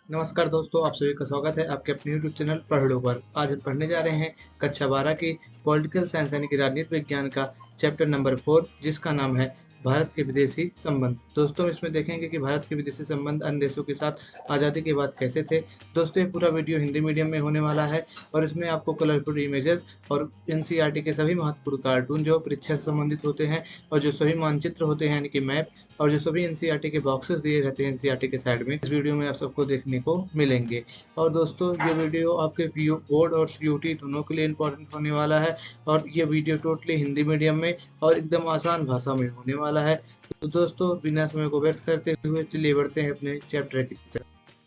नमस्कार दोस्तों, आप सभी का स्वागत है आपके अपने यूट्यूब चैनल पढ़ो पर। आज हम पढ़ने जा रहे हैं कक्षा 12 की पॉलिटिकल साइंस यानी कि राजनीति विज्ञान का चैप्टर नंबर 4, जिसका नाम है भारत के विदेशी संबंध। दोस्तों, इसमें देखेंगे कि भारत के विदेशी संबंध अन्य देशों के साथ आज़ादी के बाद कैसे थे। दोस्तों, ये पूरा वीडियो हिंदी मीडियम में होने वाला है और इसमें आपको कलरफुल इमेजेस और एनसीईआरटी के सभी महत्वपूर्ण कार्टून जो परीक्षा से संबंधित होते हैं और जो सभी मानचित्र होते हैं यानी कि मैप और जो सभी एनसीईआरटी के बॉक्सेस दिए रहते हैं एनसीईआरटी के साइड में, इस वीडियो में आप सबको देखने को मिलेंगे। और दोस्तों, ये वीडियो आपके पीओ बोर्ड और सीयूटी दोनों के लिए इम्पोर्टेंट होने वाला है और ये वीडियो टोटली हिंदी मीडियम में और एकदम आसान भाषा में होने वाला है। तो दोस्तों, बिना समय को व्यर्थ करते हुए चलिए बढ़ते हैं अपने चैप्टर की तरफ।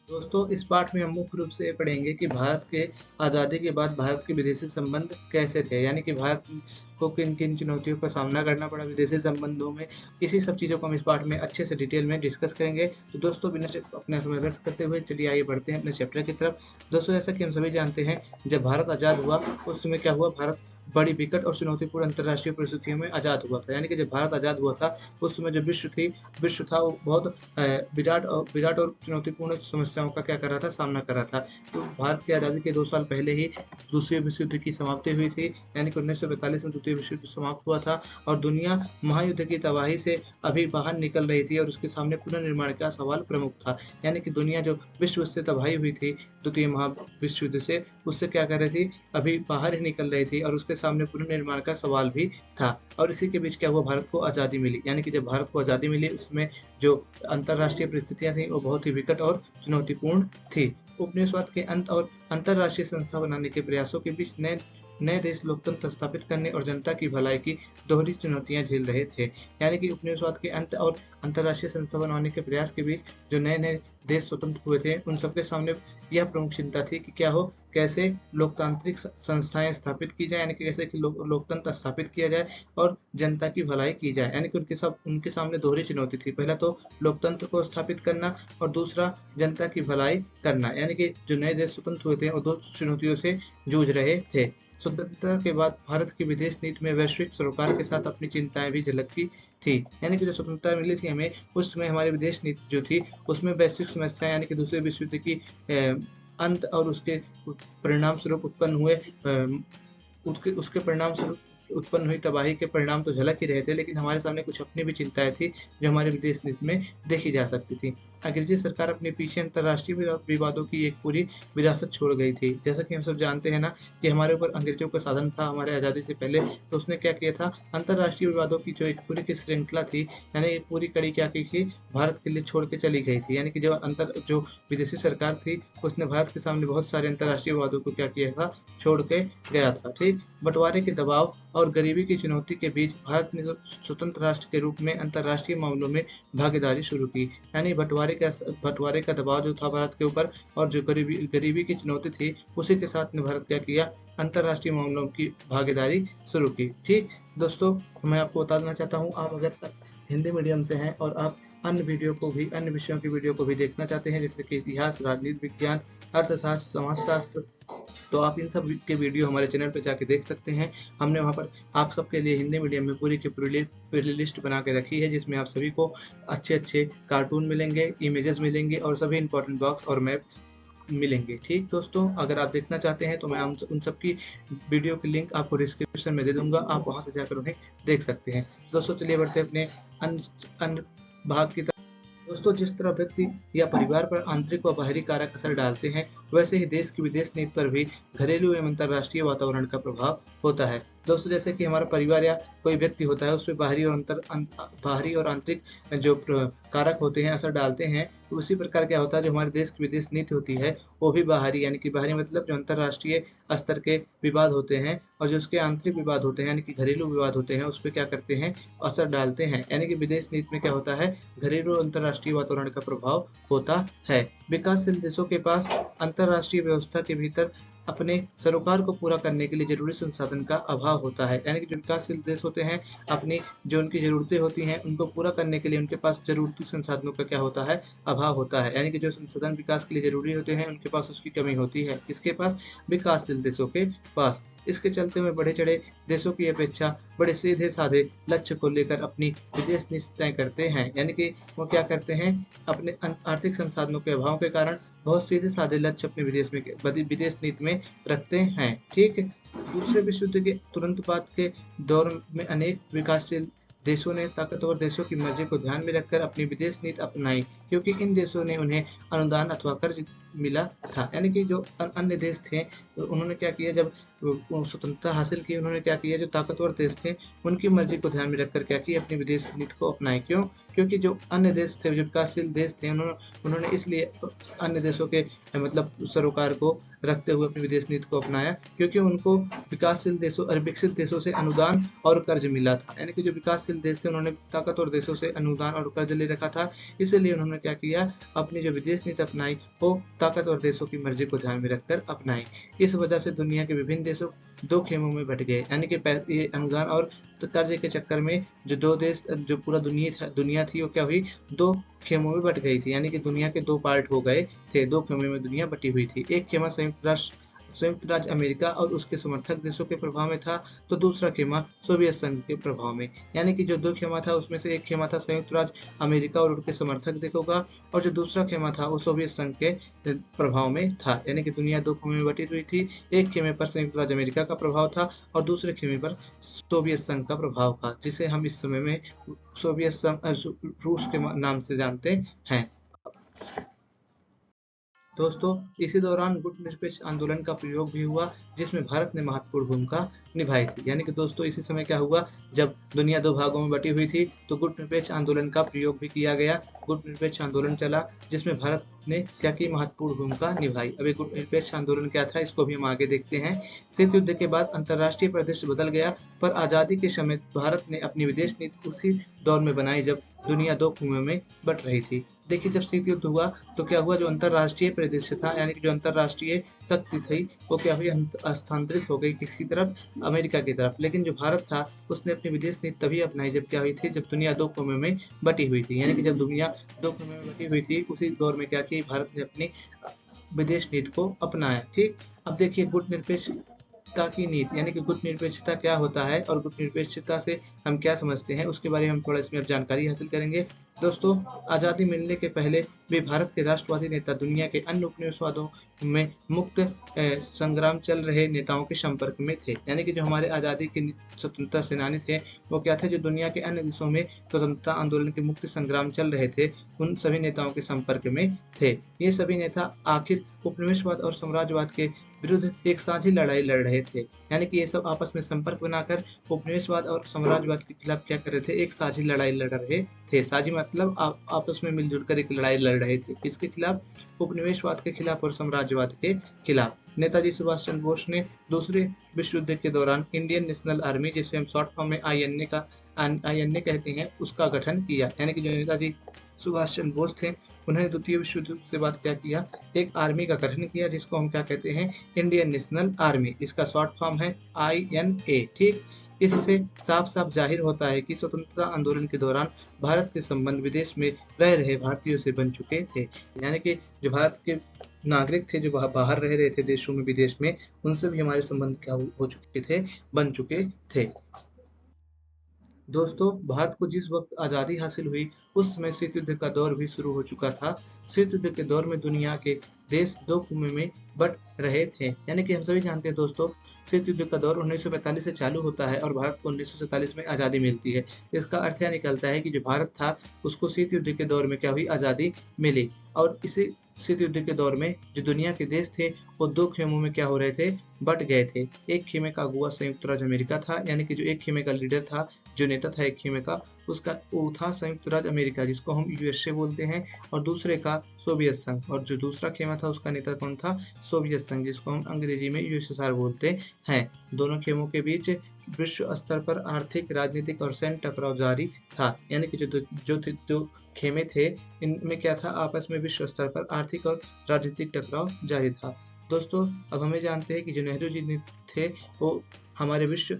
दोस्तों, इस पाठ में हम मुख्य रूप से पढ़ेंगे कि भारत के आज़ादी के बाद भारत के विदेशी संबंध कैसे थे, यानी कि भारत को किन किन चुनौतियों का सामना करना पड़ा विदेशी संबंधों में। इसी सब चीज़ों को हम इस पाठ में अच्छे से डिटेल में डिस्कस करेंगे। तो दोस्तों, बिना अपना समय व्यर्थ करते हुए चलिए आइए बढ़ते हैं अपने चैप्टर की तरफ। दोस्तों, जैसा कि हम सभी जानते हैं, जब भारत आज़ाद हुआ उस समय क्या हुआ, भारत बड़ी विकट और चुनौतीपूर्ण अंतर्राष्ट्रीय परिस्थितियों में आज़ाद हुआ था। यानी कि जब भारत आज़ाद हुआ था उस समय जो विश्व था वो बहुत विराट और चुनौतीपूर्ण समस्याओं का क्या कर रहा था, सामना कर रहा था। तो भारत की आज़ादी के 2 साल पहले ही दूसरे विश्व युद्ध की समाप्ति हुई थी, यानी कि 1942 में द्वितीय विश्व युद्ध समाप्त हुआ था और दुनिया महायुद्ध की तबाही से अभी बाहर निकल रही थी और उसके सामने पुनर्निर्माण का सवाल प्रमुख था। यानी कि दुनिया जो विश्व से तबाही हुई थी द्वितीय महाविश्व युद्ध से, उससे क्या कर रही थी, अभी बाहर ही निकल रही थी और उसके सामने पुनर्निर्माण का सवाल भी था। और इसी के बीच क्या हुआ, भारत को आज़ादी मिली। यानी कि जब भारत को आज़ादी मिली उसमें जो अंतर्राष्ट्रीय परिस्थितियां थी वो बहुत ही विकट और चुनौतीपूर्ण थी। उपनिवेशवाद के अंत और अंतर्राष्ट्रीय संस्था बनाने के प्रयासों के बीच नए नए देश लोकतंत्र स्थापित करने और जनता की भलाई की दोहरी चुनौतियां झेल रहे थे। यानी कि उपनिवेशवाद के अंत और अंतर्राष्ट्रीय संस्था बनाने के प्रयास के बीच जो नए नए देश स्वतंत्र हुए थे उन सबके सामने यह प्रमुख चिंता थी कि क्या हो, कैसे लोकतांत्रिक संस्थाएं स्थापित की जाए, यानी कि कैसे कि लोकतंत्र स्थापित किया जाए और जनता की भलाई की जाए। यानी कि उनके सामने दोहरी चुनौती थी, पहला तो लोकतंत्र को स्थापित करना और दूसरा जनता की भलाई करना। यानी कि जो नए देश स्वतंत्र हुए थे वो 2 चुनौतियों से जूझ रहे थे। स्वतंत्रता के बाद भारत की विदेश नीति में वैश्विक सरोकार के साथ अपनी चिंताएं भी झलकती थी। यानी कि जो स्वतंत्रता मिली थी हमें, उस समय हमारी विदेश नीति जो थी उसमें वैश्विक समस्याएं यानी कि दूसरे विश्व युद्ध की अंत और उसके परिणाम स्वरूप उत्पन्न हुए उसके परिणाम स्वरूप उत्पन्न हुई तबाही के परिणाम तो झलक ही रहे थे, लेकिन हमारे सामने कुछ अपनी भी चिंताएं थी जो हमारे विदेश नीति में देखी जा सकती थी। अंग्रेजी सरकार अपने पीछे अंतर्राष्ट्रीय विवादों की एक पूरी विरासत छोड़ गई थी। जैसा कि हम सब जानते हैं ना कि हमारे ऊपर अंग्रेजों का शासन था हमारे आज़ादी से पहले, तो उसने क्या किया था, अंतर्राष्ट्रीय विवादों की जो एक पूरी की श्रृंखला थी, यानी एक पूरी कड़ी क्या की थी, भारत के लिए छोड़ के चली गई थी। यानी कि जो विदेशी सरकार थी उसने भारत के सामने बहुत सारे अंतर्राष्ट्रीय विवादों को क्या किया था, छोड़ के गया था। ठीक, बंटवारे के दबाव और गरीबी की चुनौती के बीच भारत ने स्वतंत्र राष्ट्र के रूप में अंतर्राष्ट्रीय मामलों में भागीदारी शुरू की। यानी बंटवारे का दबाव जो था भारत के ऊपर और जो गरीबी की चुनौती थी, उसी के साथ ने भारत क्या किया, अंतर्राष्ट्रीय मामलों की भागीदारी शुरू की। ठीक दोस्तों, मैं आपको बता देना चाहता हूँ, आप अगर हिंदी मीडियम से हैं और आप अन्य विषयों की वीडियो को भी देखना चाहते हैं जैसे कि इतिहास, राजनीति विज्ञान, अर्थशास्त्र, समाजशास्त्र, तो आप इन सब के वीडियो हमारे चैनल पे जाके देख सकते हैं। हमने वहाँ पर आप सबके लिए हिंदी मीडियम में पूरी की पूरी लिस्ट बना के रखी है, जिसमें आप सभी को अच्छे कार्टून मिलेंगे, इमेजेस मिलेंगे और सभी इंपॉर्टेंट बॉक्स और मैप मिलेंगे। ठीक दोस्तों, अगर आप देखना चाहते हैं तो मैं उन सब की वीडियो की लिंक आपको डिस्क्रिप्शन में दे दूंगा, आप वहाँ से जाकर उन्हें देख सकते हैं। दोस्तों, चलिए बढ़ते अपने अन्य भाग की। दोस्तों, जिस तरह व्यक्ति या परिवार पर आंतरिक व बाहरी कारक असर डालते हैं, वैसे ही देश की विदेश नीति पर भी घरेलू एवं अंतर्राष्ट्रीय वातावरण का प्रभाव होता है। दोस्तों, जैसे कि हमारा परिवार या कोई व्यक्ति होता है, उसमें बाहरी और आंतरिक जो कारक होते हैं असर डालते हैं, तो उसी प्रकार क्या होता है, जो हमारे देश की विदेश नीति होती है वो भी बाहरी, यानी कि बाहरी मतलब जो अंतर्राष्ट्रीय स्तर के विवाद होते हैं और जो उसके आंतरिक विवाद होते हैं यानी कि घरेलू विवाद होते हैं, उस पर क्या करते हैं, असर डालते हैं। यानी कि विदेश नीति में क्या होता है, घरेलू अंतर्राष्ट्रीय वातावरण का प्रभाव होता है। विकासशील देशों के पास अंतर्राष्ट्रीय व्यवस्था के भीतर अपने सरोकार को पूरा करने के लिए जरूरी संसाधन का अभाव होता है। यानी कि जो विकासशील देश होते हैं, अपनी जो उनकी जरूरतें होती हैं उनको पूरा करने के लिए उनके पास जरूरती संसाधनों का क्या होता है, अभाव होता है। यानी कि जो संसाधन विकास के लिए जरूरी होते हैं उनके पास उसकी कमी होती है। किसके पास, विकासशील देशों के पास। इसके चलते हुए बढ़े चढ़े देशों की अपेक्षा बड़े सीधे साधे लक्ष्य को लेकर अपनी विदेश नीति तय करते हैं। यानी कि वो क्या करते हैं, अपने आर्थिक संसाधनों के अभाव के कारण बहुत सीधे साधे लक्ष्य अपने विदेश नीति में रखते हैं। ठीक है। दूसरे विश्व युद्ध के तुरंत बाद के दौर में अनेक विकासशील देशों ने ताकतवर देशों की मर्जी को ध्यान में रखकर अपनी विदेश नीति अपनाई, क्योंकि इन देशों ने उन्हें अनुदान अथवा कर्ज मिला था। यानी कि जो अन्य देश थे उन्होंने क्या किया, जब स्वतंत्रता हासिल की, उन्होंने क्या किया, जो ताकतवर देश थे उनकी मर्जी को ध्यान में रखकर क्या किया, अपनी विदेश नीति को अपनाई। क्यों? क्योंकि जो अन्य देश थे, जो विकासशील देश थे, उन्होंने इसलिए अन्य देशों के मतलब सरोकार को रखते हुए अपनी विदेश नीति को अपनाया, क्योंकि उनको विकासशील देशों और विकसित देशों से अनुदान और कर्ज मिला था। यानी कि जो विकासशील देश थे उन्होंने ताकतवर देशों से अनुदान और कर्ज ले रखा था, इसलिए उन्होंने क्या किया, अपनी जो विदेश नीति अपनाई वो ताकतवर देशों की मर्जी को ध्यान में रखकर अपनाई। इस वजह से दुनिया के विभिन्न देशों दो खेमों में बट गए। यानी कि ये अनुदान और कर्ज के चक्कर में जो दो देश, जो पूरा दुनिया थी वो क्या हुई, दो खेमों में बट गई थी। यानी कि दुनिया के दो पार्ट हो गए थे, दो खेमों में दुनिया बटी हुई थी। एक खेमा संयुक्त राज्य अमेरिका और उसके समर्थक देशों के प्रभाव में था, तो दूसरा खेमा सोवियत संघ के प्रभाव में। यानी कि जो दो खेमा था उसमें से एक खेमा था संयुक्त राज्य अमेरिका और उनके समर्थक देशों का, और जो दूसरा खेमा था वो सोवियत संघ के प्रभाव में था। यानी कि दुनिया दो खेमे में बटी हुई थी, एक खेमे पर संयुक्त राज्य अमेरिका का प्रभाव था और दूसरे खेमे पर सोवियत संघ का प्रभाव था, जिसे हम इस समय में सोवियत संघ रूस के नाम से जानते हैं। दोस्तों, इसी दौरान गुटनिरपेक्ष आंदोलन का प्रयोग भी हुआ, जिसमें भारत ने महत्वपूर्ण भूमिका निभाई थी। यानी कि दोस्तों इसी समय क्या हुआ, जब दुनिया दो भागों में बटी हुई थी तो गुटनिरपेक्ष आंदोलन का प्रयोग भी किया गया। गुटनिरपेक्ष आंदोलन चला जिसमें भारत ने क्या की, महत्वपूर्ण भूमिका निभाई। अब गुटनिरपेक्ष आंदोलन क्या था, इसको भी हम आगे देखते हैं। शीत युद्ध के बाद अंतर्राष्ट्रीय परिदृश्य बदल गया, पर आजादी के समय भारत ने अपनी विदेश नीति उसी दौर में बनाई जब दुनिया दो खेमों में बट रही थी। देखिए, जब शीत युद्ध हुआ तो क्या हुआ, जो अंतर्राष्ट्रीय परिदृश्य था, यानी कि जो अंतर्राष्ट्रीय शक्ति थी वो क्या हुई, स्थानांतरित हो गई किसकी तरफ, अमेरिका की तरफ। लेकिन जो भारत था उसने अपनी विदेश नीति तभी अपनाई जब क्या हुई थी, जब दुनिया दो खेमों में बटी हुई थी। यानी कि जब दुनिया दो खेमों में बटी हुई थी उसी दौर में क्या की, भारत ने अपनी विदेश नीति को अपनाया। ठीक। अब देखिए गुटनिरपेक्षता की नीति, यानी कि गुटनिरपेक्षता क्या होता है और गुटनिरपेक्षता से हम क्या समझते हैं, उसके बारे में हम थोड़ा इसमें जानकारी हासिल करेंगे। दोस्तों, आज़ादी मिलने के पहले भी भारत के राष्ट्रवादी नेता दुनिया के अन्य उपनिवेशवादों में मुक्त संग्राम चल रहे नेताओं के संपर्क में थे। यानी कि जो हमारे आज़ादी के स्वतंत्रता सेनानी थे वो क्या थे, जो दुनिया के अन्य देशों में स्वतंत्रता आंदोलन के मुक्त संग्राम चल रहे थे उन सभी नेताओं के संपर्क में थे। ये सभी नेता आखिर उपनिवेशवाद और साम्राज्यवाद के विरुद्ध एक साझी लड़ाई लड़ रहे थे। यानी कि ये सब आपस में संपर्क बनाकर उपनिवेशवाद और साम्राज्यवाद के खिलाफ क्या कर रहे थे, एक साझी लड़ाई लड़ रहे थे। साझी मतलब आपस में मिलजुल कर एक लड़ाई लड़ रहे थे। किसके खिलाफ? उपनिवेशवाद के खिलाफ और साम्राज्यवाद के खिलाफ। नेताजी सुभाष चंद्र बोस ने दूसरे विश्व युद्ध के दौरान इंडियन नेशनल आर्मी, जिसे हम शॉर्ट फॉर्म में आईएनए कहते हैं, उसका गठन किया। यानी कि जो नेताजी सुभाष चंद्र बोस थे उन्होंने द्वितीय विश्व युद्ध के बाद क्या किया, एक आर्मी का गठन किया जिसको हम क्या कहते हैं, इंडियन नेशनल आर्मी। इसका शॉर्ट फॉर्म है INA। ठीक। इससे साफ साफ जाहिर होता है कि स्वतंत्रता आंदोलन के दौरान भारत के संबंध विदेश में रह रहे भारतीयों से बन चुके थे। यानी कि जो भारत के नागरिक थे जो बाहर रह रहे थे देशों में, विदेश में, उनसे भी हमारे संबंध क्या हो चुके थे, बन चुके थे। दोस्तों, भारत को जिस वक्त आज़ादी हासिल हुई उस समय शीत युद्ध का दौर भी शुरू हो चुका था। शीत युद्ध के दौर में दुनिया के देश दो खेमों में बट रहे थे। यानी कि हम सभी जानते हैं दोस्तों, शीत युद्ध का दौर 1945 से चालू होता है और भारत को 1947 में आज़ादी मिलती है। इसका अर्थ यह निकलता है कि जो भारत था उसको शीत युद्ध के दौर में क्या हुई, आज़ादी मिली। और इसी शीत युद्ध के दौर में जो दुनिया के देश थे वो दो खेमों में क्या हो रहे थे, बट गए थे। एक खेमे का अगुआ संयुक्त राज्य अमेरिका था, यानी कि जो एक खेमे का लीडर था, जो नेता था एक खेमे का, उसका वो था संयुक्त राज्य अमेरिका जिसको हम USA बोलते हैं, और दूसरे का सोवियत संघ। और जो दूसरा खेमा था उसका नेता कौन था, सोवियत संघ, जिसको हम अंग्रेजी में USSR बोलते हैं। दोनों खेमों के बीच विश्व स्तर पर आर्थिक, राजनीतिक और सैन्य टकराव जारी था। यानी कि जो खेमे थे इनमें क्या था, आपस में विश्व स्तर पर आर्थिक और राजनीतिक टकराव जारी था। दोस्तों अब हमें जानते हैं कि जो नेहरू जी थे वो हमारे विश्व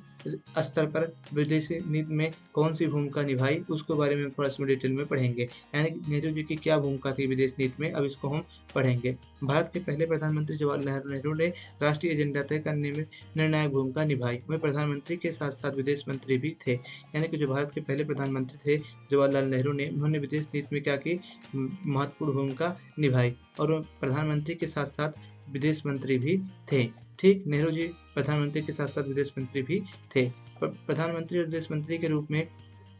स्तर पर विदेशी नीति में कौन सी भूमिका निभाई, उसके बारे में थोड़ा इसमें डिटेल में पढ़ेंगे। यानी कि नेहरू जी की क्या भूमिका थी विदेश नीति में, अब इसको हम पढ़ेंगे। भारत के पहले प्रधानमंत्री जवाहरलाल नेहरू ने राष्ट्रीय एजेंडा तय करने में निर्णायक भूमिका निभाई। वे प्रधानमंत्री के साथ साथ विदेश मंत्री भी थे। यानी कि जो भारत के पहले प्रधानमंत्री थे जवाहरलाल नेहरू ने, उन्होंने विदेश नीति में क्या की, महत्वपूर्ण भूमिका निभाई और वो प्रधानमंत्री के साथ साथ विदेश मंत्री भी थे। ठीक, नेहरू जी प्रधानमंत्री के साथ साथ विदेश मंत्री भी थे। प्रधानमंत्री और विदेश मंत्री के रूप में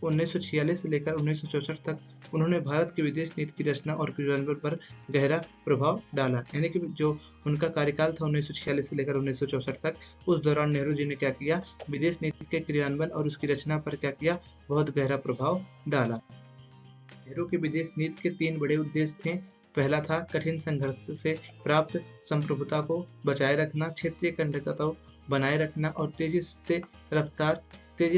1946 से लेकर 1964 तक उन्होंने भारत की विदेश नीति की रचना और क्रियान्वयन पर गहरा प्रभाव डाला। यानी कि जो उनका कार्यकाल था 1946 से लेकर 1964 तक, उस दौरान नेहरू जी ने क्या किया, विदेश नीति के क्रियान्वयन और उसकी रचना पर क्या किया, बहुत गहरा प्रभाव डाला। नेहरू की विदेश नीति के 3 बड़े उद्देश्य थे। पहला था कठिन संघर्ष से प्राप्त संप्रभुता को बचाए रखना, क्षेत्रीय अखंडता को बनाए रखना और तेजी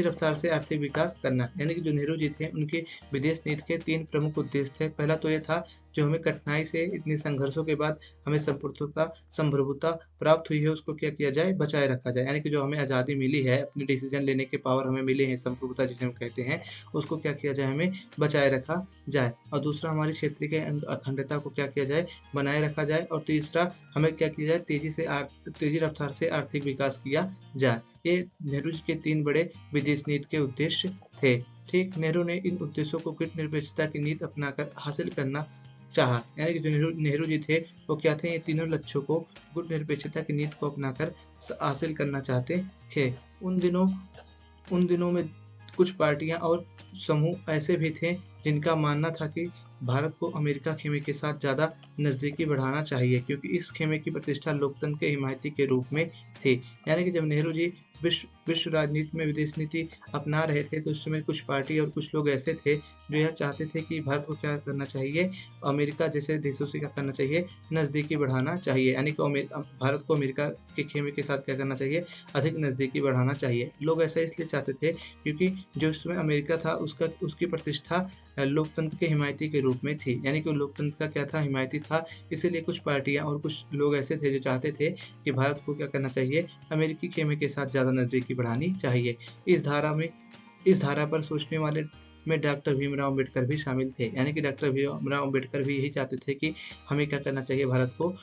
रफ्तार से आर्थिक विकास करना। यानी कि जो नेहरू जी थे उनके विदेश नीति के 3 प्रमुख उद्देश्य थे। पहला तो ये था, जो हमें कठिनाई से इतने संघर्षों के बाद हमें संप्रभुता प्राप्त हुई है, उसको क्या किया जाए, बचाए रखा जाए। यानी कि जो हमें आज़ादी मिली है, अपनी डिसीजन लेने के पावर हमें मिले हैं, संप्रभुता जिसे हम कहते हैं, उसको क्या किया जाए, हमें बचाए रखा जाए। और दूसरा, हमारी क्षेत्र के अखंडता को क्या किया जाए, बनाए रखा जाए। और तीसरा, हमें क्या किया जाए, तेजी रफ्तार से आर्थिक विकास किया जाए। ये नेहरू जी के 3 बड़े विदेश नीति के उद्देश्य थे। ठीक, नेहरू ने इन उद्देश्यों को गुटनिरपेक्षता की नीति अपनाकर हासिल करना चाहा। यानी कि जो नेहरू जी थे वो क्या थे, ये तीनों लक्ष्यों को गुटनिरपेक्षता की नीति को अपनाकर हासिल करना चाहते थे। उन दिनों में कुछ पार्टियां और समूह ऐसे भी थे जिनका मानना था कि भारत को अमेरिका खेमे के साथ ज़्यादा नज़दीकी बढ़ाना चाहिए, क्योंकि इस खेमे की प्रतिष्ठा लोकतंत्र के हिमायती के रूप में थी। यानी कि जब नेहरू जी विश्व राजनीति में विदेश नीति अपना रहे थे, तो उस समय कुछ पार्टी और कुछ लोग ऐसे थे जो यह चाहते थे कि भारत को क्या करना चाहिए, अमेरिका जैसे देशों से क्या करना चाहिए, नज़दीकी बढ़ाना चाहिए। यानी कि भारत को अमेरिका के खेमे के साथ क्या करना चाहिए, अधिक नज़दीकी बढ़ाना चाहिए। लोग ऐसा इसलिए चाहते थे क्योंकि जो उस समय अमेरिका था उसकी प्रतिष्ठा लोकतंत्र के हिमायती के रूप में थी। यानी कि लोकतंत्र का क्या था, हिमायती था। इसीलिए कुछ पार्टियां और कुछ लोग ऐसे थे जो चाहते थे कि भारत को क्या करना चाहिए, अमेरिकी खेमे के साथ ज़्यादा नज़दीकी बढ़ानी चाहिए। इस धारा पर सोचने वाले में डॉक्टर भीमराव अम्बेडकर भी शामिल थे। यानी कि डॉक्टर भीमराव अम्बेडकर भी यही चाहते थे कि हमें क्या करना चाहिए, भारत को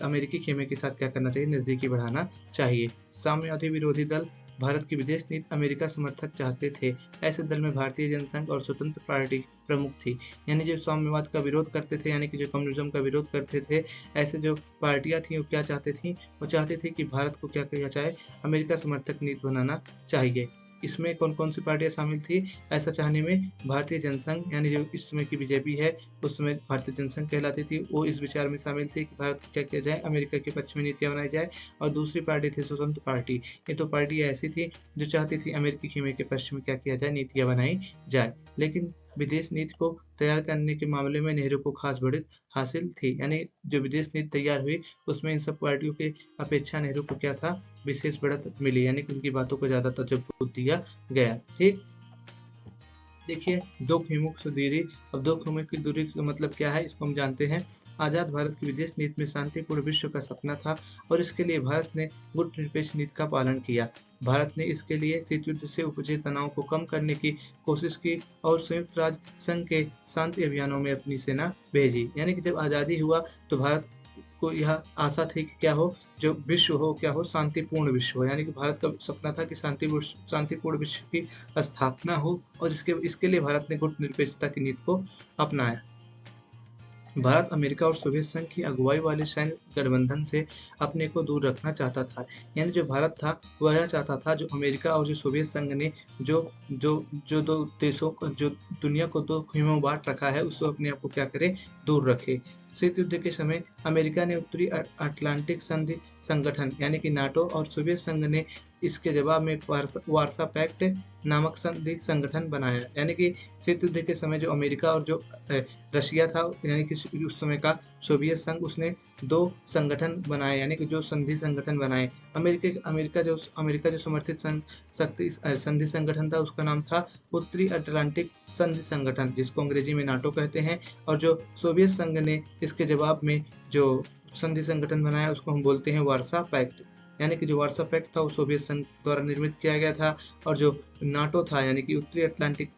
अमेरिकी खेमे के साथ क्या करना चाहिए, नज़दीकी बढ़ाना चाहिए। साम्यवादी विरोधी दल भारत की विदेश नीति अमेरिका समर्थक चाहते थे। ऐसे दल में भारतीय जनसंघ और स्वतंत्र पार्टी प्रमुख थी। यानी जो साम्यवाद का विरोध करते थे, यानी कि जो कम्युनिज्म का विरोध करते थे, ऐसे जो पार्टियां थी वो क्या चाहते थी, वो चाहते थे कि भारत को क्या किया जाए, अमेरिका समर्थक नीति बनाना चाहिए। इसमें कौन कौन सी पार्टियां शामिल थी ऐसा चाहने में? भारतीय जनसंघ, यानी जो इस समय की बीजेपी है, उस समय भारतीय जनसंघ कहलाती थी, वो इस विचार में शामिल थी कि भारत को क्या किया जाए, अमेरिका के पक्ष में नीतियां बनाई जाए। और दूसरी पार्टी थी स्वतंत्र पार्टी। ये तो पार्टियां ऐसी थी जो चाहती थी अमेरिकी खेमे के पक्ष में क्या किया जाए, नीतियां बनाई जाए। लेकिन विदेश नीति को तैयार करने के मामले में नेहरू को खास बढ़त हासिल थी। यानी जो विदेश नीति तैयार हुई उसमें इन सब पार्टियों की अपेक्षा नेहरू को क्या था, विशेष बढ़त मिली। यानी कि उनकी बातों को ज़्यादा तवज्जो दिया गया। ठीक, देखिए, 2 खेमों से दूरी। अब 2 खेमों की दूरी का मतलब क्या है, इसको हम जानते हैं। आज़ाद भारत की विदेश नीति में शांतिपूर्ण विश्व का सपना था और इसके लिए भारत ने गुटनिरपेक्ष नीति का पालन किया। भारत ने इसके लिए शीत युद्ध से उपजे तनाव को कम करने की कोशिश की और संयुक्त राष्ट्र संघ के शांति अभियानों में अपनी सेना भेजी। यानी कि जब आज़ादी हुआ तो भारत को यह आशा थी कि क्या हो, जो विश्व हो क्या हो, शांतिपूर्ण विश्व हो। यानी कि भारत का सपना था कि शांतिपूर्ण विश्व की स्थापना हो और इसके लिए भारत ने गुटनिरपेक्षता की नीति को अपनाया। भारत अमेरिका और सोवियत संघ की अगुवाई वाले सैन्य गठबंधन से अपने को दूर रखना चाहता था। यानी जो भारत था वह यह चाहता था, जो अमेरिका और जो सोवियत संघ ने जो 2 देशों को, जो दुनिया को 2 खेमों में बांट रखा है, उसको अपने आप को क्या करे, दूर रखे। शीत युद्ध के समय अमेरिका ने उत्तरी अटलांटिक संधि संगठन यानी कि नाटो और सोवियत संघ ने इसके जवाब में वारसा पैक्ट नामक संधि संगठन बनाया। यानी कि शीत युद्ध के समय जो अमेरिका और जो रशिया था, यानी कि उस समय का सोवियत संघ, उसने 2 संगठन बनाए, यानी कि जो संधि संगठन बनाए। अमेरिका जो समर्थित संधि संगठन था, उसका नाम था उत्तरी अटलांटिक संधि संगठन, जिसको अंग्रेजी में नाटो कहते हैं। और जो सोवियत संघ ने इसके जवाब में जो संधि संगठन बनाया, उसको हम बोलते हैं वारसा पैक्ट। यानी कि जो वारसा पैक्ट था वो सोवियत संघ द्वारा निर्मित किया गया था, और जो नाटो था यानी कि उत्तरी अटलांटिक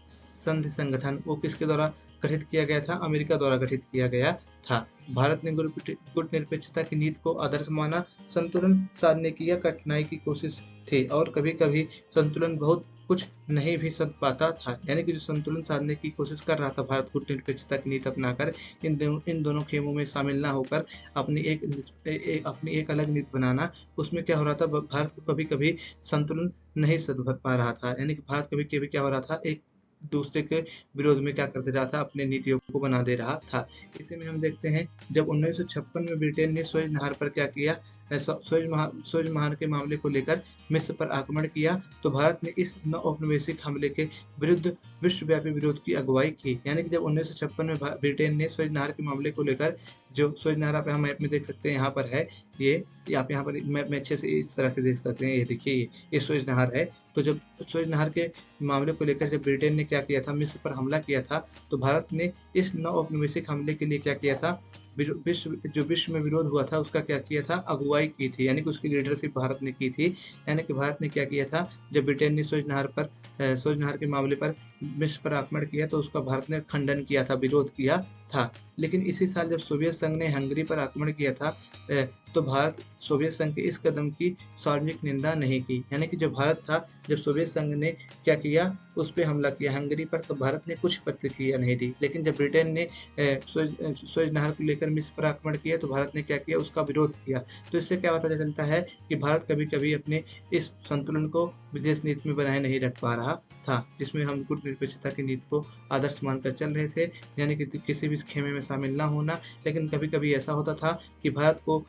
संधि संगठन, वो किसके द्वारा गठित किया गया था? अमेरिका द्वारा गठित किया गया था। भारत ने गुटनिरपेक्षता की नीति को आदर्श माना, संतुलन साधने की यह कठिनाई की कोशिश थी, और कभी कभी संतुलन बहुत कुछ नहीं भी साध पाता था। यानी कि जो संतुलन साधने की कोशिश कर रहा था भारत गुटनिरपेक्षता की नीति अपनाकर, इन दोनों खेमों में शामिल ना होकर अपनी एक अलग नीति बनाना, उसमें क्या हो रहा था, भारत को कभी कभी संतुलन नहीं साध पा रहा था। यानी कि भारत कभी कभी क्या हो रहा था, एक दूसरे के विरोध में क्या करते रहा था, अपने नीतियों को बना दे रहा था। इसी में हम देखते हैं जब 1956 में ब्रिटेन ने सुएज नहर पर क्या किया, सुएज नहर के मामले को लेकर मिस्र पर आक्रमण किया, तो भारत ने इस औपनिवेशिक हमले के विरुद्ध विश्वव्यापी विरोध की अगुवाई की। यानी कि जब 1956 में ब्रिटेन ने सुएज नहर के मामले को लेकर, जो सुएज नहर आप यहाँ मैप में देख सकते हैं, यहाँ पर है ये, आप यहाँ पर मैप में अच्छे से इस तरह से देख सकते हैं, ये देखिए ये सुएज नहर है। तो जब सुएज नहर के मामले को लेकर जब ब्रिटेन ने क्या किया था, मिस्र पर हमला किया था, तो भारत ने इस औपनिवेशिक हमले के लिए क्या किया था, विश्व में विरोध हुआ था, उसका क्या किया था, अगुवाई की थी। यानी कि उसकी लीडरशिप भारत ने की थी। यानी कि भारत ने क्या किया था, जब ब्रिटेन ने सुएज नहर के मामले पर मिस्र पर आक्रमण किया, तो उसका भारत ने खंडन किया था, विरोध किया था। लेकिन इसी साल जब सोवियत संघ ने हंगरी पर आक्रमण किया था, तो भारत सोवियत संघ के इस कदम की सार्वजनिक निंदा नहीं की। यानी कि जो भारत था, जब सोवियत संघ ने क्या किया, उस पर हमला किया हंगरी पर, तो भारत ने कुछ प्रतिक्रिया नहीं दी। लेकिन जब ब्रिटेन ने सुएज नहर को लेकर मिस्र पर आक्रमण किया, तो भारत ने क्या किया, उसका विरोध किया। तो इससे क्या पता चलता है कि भारत कभी कभी अपने इस संतुलन को विदेश नीति में बनाए नहीं रख पा रहा था, जिसमें हम गुटनिरपेक्षता की नीति को आदर्श मानकर चल रहे थे, यानी कि किसी भी खेमे में शामिल ना होना। लेकिन कभी कभी ऐसा होता था कि भारत को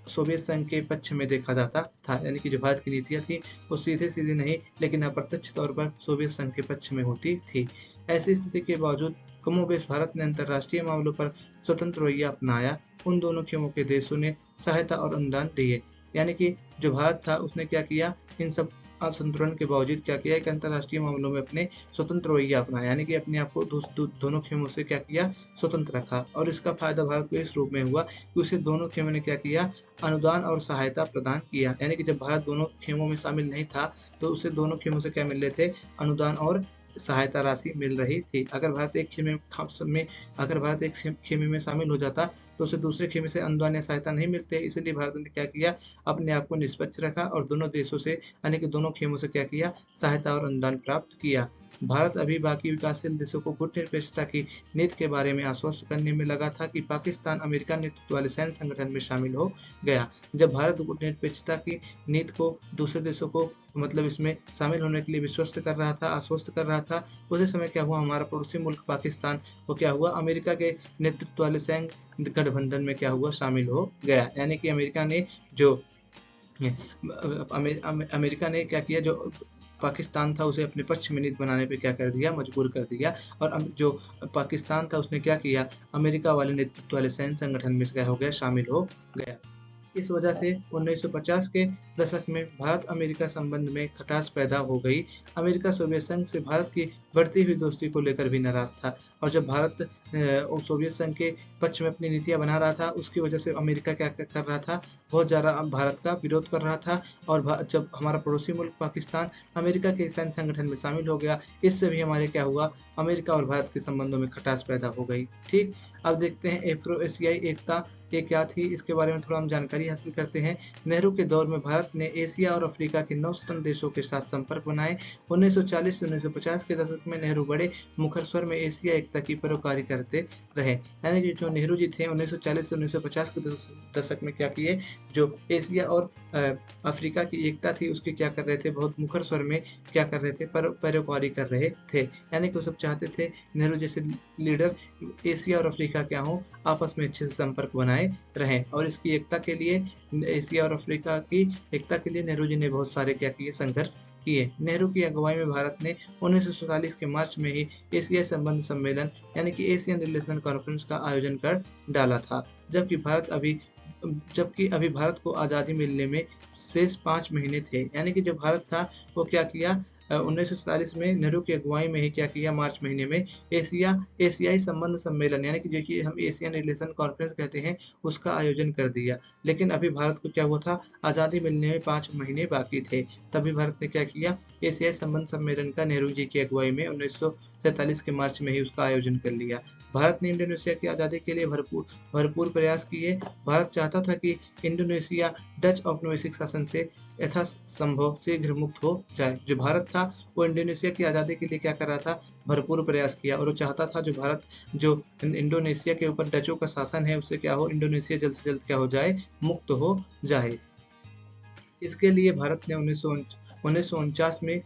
सोवियत संघ के पक्ष में देखा जाता था। यानी कि जो भारत की नीतियां थी वो सीधे सीधे नहीं, लेकिन अप्रत्यक्ष तौर पर सोवियत संघ के पक्ष में होती थी। ऐसी स्थिति के बावजूद कमोबेश भारत ने अंतर्राष्ट्रीय मामलों पर स्वतंत्र रवैया अपनाया। उन दोनों खेमों के देशों ने सहायता और अनुदान दिए। यानी कि जो भारत था, उसने क्या किया, इन सब असंतुलन के बावजूद क्या किया, एक अंतर्राष्ट्रीय मामलों में अपने स्वतंत्र रवैया अपनाया। यानी कि अपने आप को दोनों खेमों से क्या किया, स्वतंत्र रखा। और इसका फायदा भारत को इस रूप में हुआ कि उसे दोनों खेमों ने क्या किया, अनुदान और सहायता प्रदान किया। यानी कि जब भारत दोनों खेमों में शामिल नहीं था, तो उसे दोनों खेमों से क्या मिल रहे थे, अनुदान और सहायता राशि मिल रही थी। अगर भारत एक खेमे में शामिल हो जाता, तो उसे दूसरे खेमे से अनुदान या सहायता नहीं मिलते। इसलिए भारत ने क्या किया, अपने आप को निष्पक्ष रखा और दोनों देशों से, यानी कि दोनों खेमों से क्या किया, सहायता और अनुदान प्राप्त किया। भारत अभी बाकी विकासशील देशों को गुटनिरपेक्षता की नीति के बारे में आश्वस्त करने में लगा था कि पाकिस्तान अमेरिका नेतृत्व वाले सैन्य संगठन में शामिल हो गया। जब भारत गुटनिरपेक्षता की नीति को दूसरे देशों को मतलब इसमें शामिल होने के लिए विश्वस्त कर रहा था, आश्वस्त कर रहा था, उसी समय क्या हुआ, हमारा पड़ोसी मुल्क पाकिस्तान वो क्या हुआ, अमेरिका के नेतृत्व वाले सैन्य गठबंधन में क्या हुआ, शामिल हो गया। यानी कि अमेरिका ने क्या किया, जो पाकिस्तान था उसे अपने पक्ष में नीति बनाने पे क्या कर दिया, मजबूर कर दिया। और जो पाकिस्तान था उसने क्या किया, अमेरिका वाले नेतृत्व वाले सैन्य संगठन में क्या हो गया, शामिल हो गया। इस वजह से 1950 के दशक में भारत अमेरिका संबंध में खटास पैदा हो गई। अमेरिका सोवियत संघ से भारत की बढ़ती हुई दोस्ती को लेकर भी नाराज था, और जब भारत सोवियत संघ के पक्ष में अपनी नीतियां बना रहा था, उसकी वजह से अमेरिका क्या कर रहा था, बहुत ज़्यादा भारत का विरोध कर रहा था। और जब हमारा पड़ोसी मुल्क पाकिस्तान अमेरिका के सैन्य संगठन में शामिल हो गया, इससे भी हमारे क्या हुआ, अमेरिका और भारत के संबंधों में खटास पैदा हो गई। ठीक, अब देखते हैं एफ्रो एशियाई एकता ये क्या थी, इसके बारे में थोड़ा हम जानकारी हासिल करते हैं। नेहरू के दौर में भारत ने एशिया और अफ्रीका के 9 स्वतंत्र देशों के साथ संपर्क बनाए। 1940 से 1950 के दशक में नेहरू बड़े मुखर स्वर में एशिया एकता की परोकारी करते रहे। यानी कि जो नेहरू जी थे 1940 से 1950 के दशक में क्या किए, जो एशिया और अफ्रीका की एकता थी उसकी क्या कर रहे थे, बहुत मुखर स्वर में क्या कर रहे थे, परोकारी कर रहे थे। यानी कि वो सब चाहते थे नेहरू जैसे लीडर एशिया और अफ्रीका क्या हो, आपस में अच्छे से संपर्क बनाए रहें। और इसकी एकता के लिए एशिया और अफ्रीका की एकता के लिए नेहरू जी ने बहुत सारे क्या किए, संघर्ष किए। नेहरू की अगुवाई में भारत ने 1947 के मार्च में ही एशियाई संबंध सम्मेलन यानी कि एशियन रिलेशन कॉन्फ्रेंस का आयोजन कर डाला था। जबकि अभी भारत को आज़ादी मिलने में शेष 5 महीने थे। यानी कि जो भारत था वो क्या किया, 1947 में नेहरू की अगुवाई में ही क्या किया, मार्च महीने में एशियाई संबंध सम्मेलन यानी कि जो कि हम एशियन रिलेशन कॉन्फ्रेंस कहते हैं, उसका आयोजन कर दिया। लेकिन अभी भारत को क्या हुआ था, आज़ादी मिलने में 5 महीने बाकी थे। तभी भारत ने क्या किया, एशियाई संबंध सम्मेलन का नेहरू जी की अगुवाई में 1947 के मार्च में ही उसका आयोजन कर लिया। भारत ने इंडोनेशिया की आज़ादी के लिए भरपूर भरपूर प्रयास किए। भारत चाहता था कि इंडोनेशिया डच औपनिवेशिक शासन से यथासंभव शीघ्र मुक्त हो जाए। जो भारत था वो इंडोनेशिया की आज़ादी के लिए क्या कर रहा था, भरपूर प्रयास किया, और वो चाहता था जो इंडोनेशिया के ऊपर डचों का शासन है उससे क्या हो, इंडोनेशिया जल्द से जल्द क्या हो जाए, मुक्त हो जाए। इसके लिए भारत ने 1949 में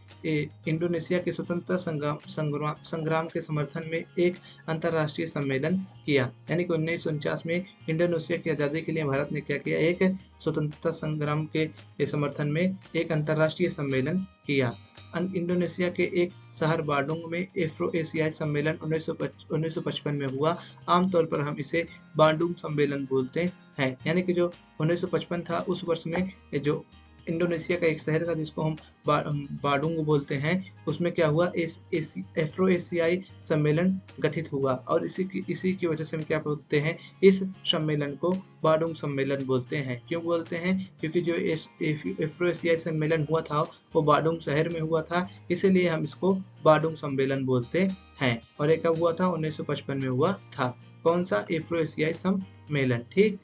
इंडोनेशिया के स्वतंत्रता संग्राम के समर्थन में एक अंतर्राष्ट्रीय सम्मेलन किया। यानी कि 1949 में इंडोनेशिया की आज़ादी के लिए भारत ने क्या किया, एक स्वतंत्रता संग्राम के समर्थन में एक अंतर्राष्ट्रीय सम्मेलन किया। इंडोनेशिया के एक शहर बांडुंग में एफ्रो एशियाई सम्मेलन 1955 में हुआ। आमतौर पर हम इसे बांडुंग सम्मेलन बोलते हैं। यानी कि जो 1955 था, उस वर्ष में जो इंडोनेशिया का एक शहर था जिसको हम बांडुंग बोलते हैं, उसमें क्या हुआ, एफ्रो एशियाई सम्मेलन गठित हुआ, और इसी की वजह से हम क्या बोलते हैं, इस सम्मेलन को बांडुंग सम्मेलन बोलते हैं। क्यों बोलते हैं, क्योंकि जो एफ्रो एशियाई सम्मेलन हुआ था वो बांडुंग शहर में हुआ था, इसीलिए हम इसको बांडुंग सम्मेलन बोलते हैं। और ये कब हुआ था, 1955 में हुआ था। कौन सा, एफ्रो एशियाई सम्मेलन। ठीक,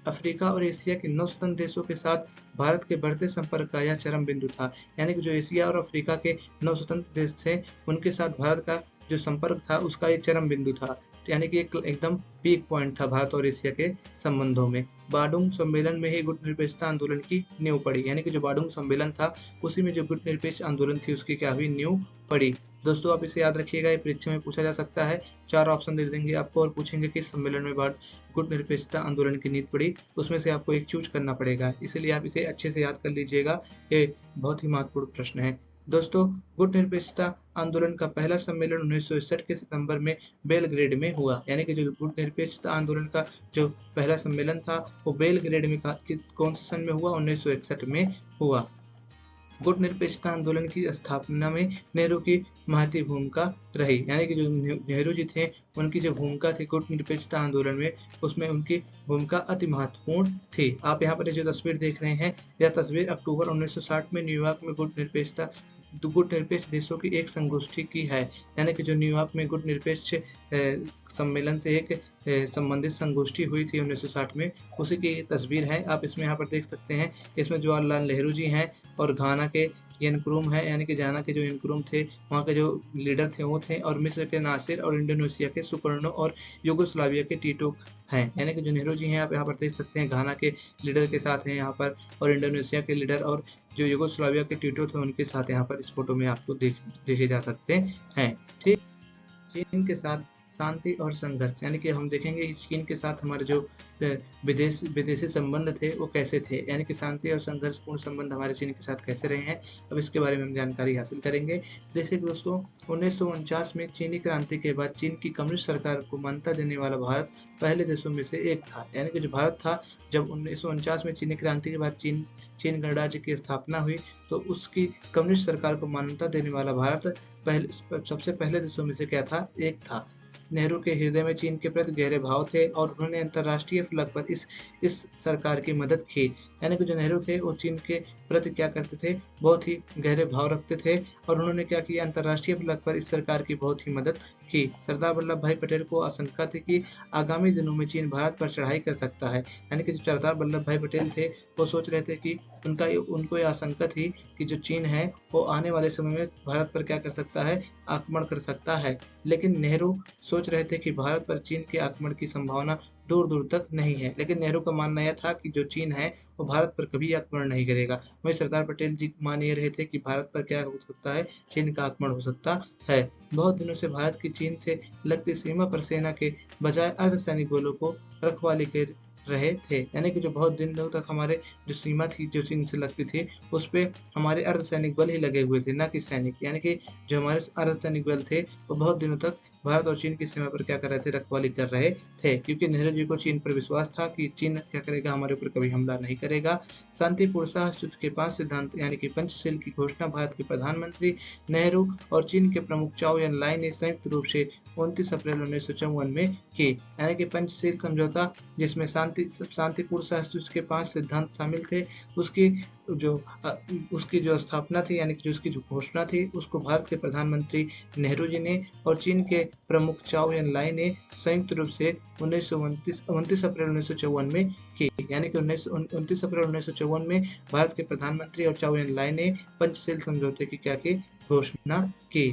अफ्रीका और एशिया के 9 स्वतंत्र देशों के साथ भारत के बढ़ते संपर्क का यह चरम बिंदु था। यानी कि जो एशिया और अफ्रीका के 9 स्वतंत्र देश थे, उनके साथ भारत का जो संपर्क था उसका ये चरम बिंदु था। यानी कि एकदम पीक पॉइंट था भारत और एशिया के संबंधों में। बांडुंग सम्मेलन में ही गुट निरपेक्षता आंदोलन की नींव पड़ी। यानी कि जो बांडुंग सम्मेलन था उसी में जो गुट निरपेक्ष आंदोलन थी उसकी क्या हुई, नींव पड़ी। दोस्तों आप इसे याद रखिएगा, ये परीक्षा में पूछा जा सकता है। 4 ऑप्शन दे देंगे आपको और पूछेंगे किस सम्मेलन में गुट निरपेक्षता आंदोलन की नींव पड़ी, उसमें से आपको एक चूज करना पड़ेगा। इसलिए आप इसे अच्छे से याद कर लीजिएगा, ये बहुत ही महत्वपूर्ण प्रश्न है। दोस्तों, गुट निरपेक्षता आंदोलन का पहला सम्मेलन 1961 के सितंबर में बेलग्रेड में हुआ। यानी कि जो गुट निरपेक्षता आंदोलन का जो पहला सम्मेलन था वो बेलग्रेड में कौन से सन में हुआ, 1961 में हुआ। गुट निरपेक्षता आंदोलन की स्थापना में नेहरू की महती भूमिका रही। यानी कि जो नेहरू जी थे उनकी जो भूमिका थी गुट निरपेक्षता आंदोलन में, उसमें उनकी भूमिका अति महत्वपूर्ण थी। आप यहाँ पर जो तस्वीर देख रहे हैं, यह तस्वीर अक्टूबर 1960 में न्यूयॉर्क में गुट निरपेक्ष देशों की एक संगोष्ठी की है। यानी कि जो न्यूयॉर्क में गुट निरपेक्ष सम्मेलन से एक संबंधित संगोष्ठी हुई थी 1960 में, उसी की तस्वीर है। आप इसमें यहाँ पर देख सकते हैं, इसमें जवाहरलाल नेहरू जी हैं और घाना के यनक्रूम है, यानी कि घाना के जो यनक्रूम थे वहाँ के जो लीडर थे वो थे, और मिस्र के नासिर और इंडोनेशिया के सुकर्णो और युगोस्लाविया के टीटो हैं। यानी कि जो नेहरू जी हैं आप यहाँ पर देख सकते हैं, घाना के लीडर के साथ हैं यहाँ पर, और इंडोनेशिया के लीडर और जो युगोस्लाविया के टीटो थे उनके साथ यहाँ पर इस फोटो में आपको देखे जा सकते हैं। ठीक, चीन के साथ शांति और संघर्ष, यानी कि हम देखेंगे चीन के साथ हमारे जो विदेशी संबंध थे वो कैसे थे, यानी कि शांति और संघर्षपूर्ण संबंध हमारे चीन के साथ कैसे रहे हैं, अब इसके बारे में हम जानकारी हासिल करेंगे। देखिए दोस्तों, 1949 में चीनी क्रांति के बाद चीन की कम्युनिस्ट सरकार को मान्यता देने वाला भारत पहले देशों में से एक था। यानी कि जो भारत था, जब 1949 में चीनी क्रांति के बाद चीन गणराज्य की स्थापना हुई तो उसकी कम्युनिस्ट सरकार को मान्यता देने वाला भारत सबसे पहले देशों में से क्या था, एक था। नेहरू के हृदय में चीन के प्रति गहरे भाव थे और उन्होंने अंतर्राष्ट्रीय फलक पर इस सरकार की मदद की। यानी कि जो नेहरू थे वो चीन के प्रति क्या करते थे, बहुत ही गहरे भाव रखते थे, और उन्होंने क्या किया, अंतर्राष्ट्रीय फलक पर इस सरकार की बहुत ही मदद की। सरदार वल्लभ भाई पटेल को आशंका थी कि आगामी दिनों में चीन भारत पर चढ़ाई कर सकता है। यानी कि जो सरदार वल्लभ भाई पटेल थे वो सोच रहे थे कि उनको ये आशंका थी कि जो चीन है वो आने वाले समय में भारत पर क्या कर सकता है, आक्रमण कर सकता है। लेकिन नेहरू सोच रहे थे कि भारत पर चीन के आक्रमण की संभावना दूर दूर तक नहीं है। लेकिन नेहरू का मानना यह था कि जो चीन है वो भारत पर कभी आक्रमण नहीं करेगा। वहीं सरदार पटेल जी मान ये रहे थे कि भारत पर क्या हो सकता है, चीन का आक्रमण हो सकता है। बहुत दिनों से भारत की चीन से लगती सीमा पर सेना के बजाय अर्धसैनिक बलों को रहे थे। यानी कि जो बहुत दिनों तक हमारे जो सीमा थी, जो चीन से लगती थी, उस पे हमारे अर्धसैनिक बल ही लगे हुए थे, ना कि सैनिक। यानी कि जो हमारे अर्धसैनिक बल थे, वो बहुत दिनों तक भारत और चीन की सीमा पर क्या कर रहे थे, रखवाली कर रहे थे, क्योंकि नेहरू जी को चीन पर विश्वास था कि चीन क्या करेगा, हमारे ऊपर कभी हमला नहीं करेगा। शांतिपूर्ण सहस्त्र के 5 सिद्धांत यानी कि पंचशील की घोषणा भारत के प्रधानमंत्री नेहरू और चीन के प्रमुख चाओ एन लाई ने संयुक्त रूप से 29 अप्रैल 1954 में की। यानी कि पंचशील समझौता, जिसमें शांतिपूर्ण सहस्त्र के 5 सिद्धांत शामिल थे, उसकी जो उसकी जो स्थापना थी, यानी कि उसकी जो घोषणा थी, उसको भारत के प्रधानमंत्री नेहरू जी ने और चीन के प्रमुख चाओ एन लाई ने संयुक्त रूप से 29 अप्रैल 1954 में की। यानी कि 29 अप्रैल 1954 में भारत के प्रधानमंत्री और चाओ एन लाई ने पंचशील समझौते की क्या की, घोषणा की।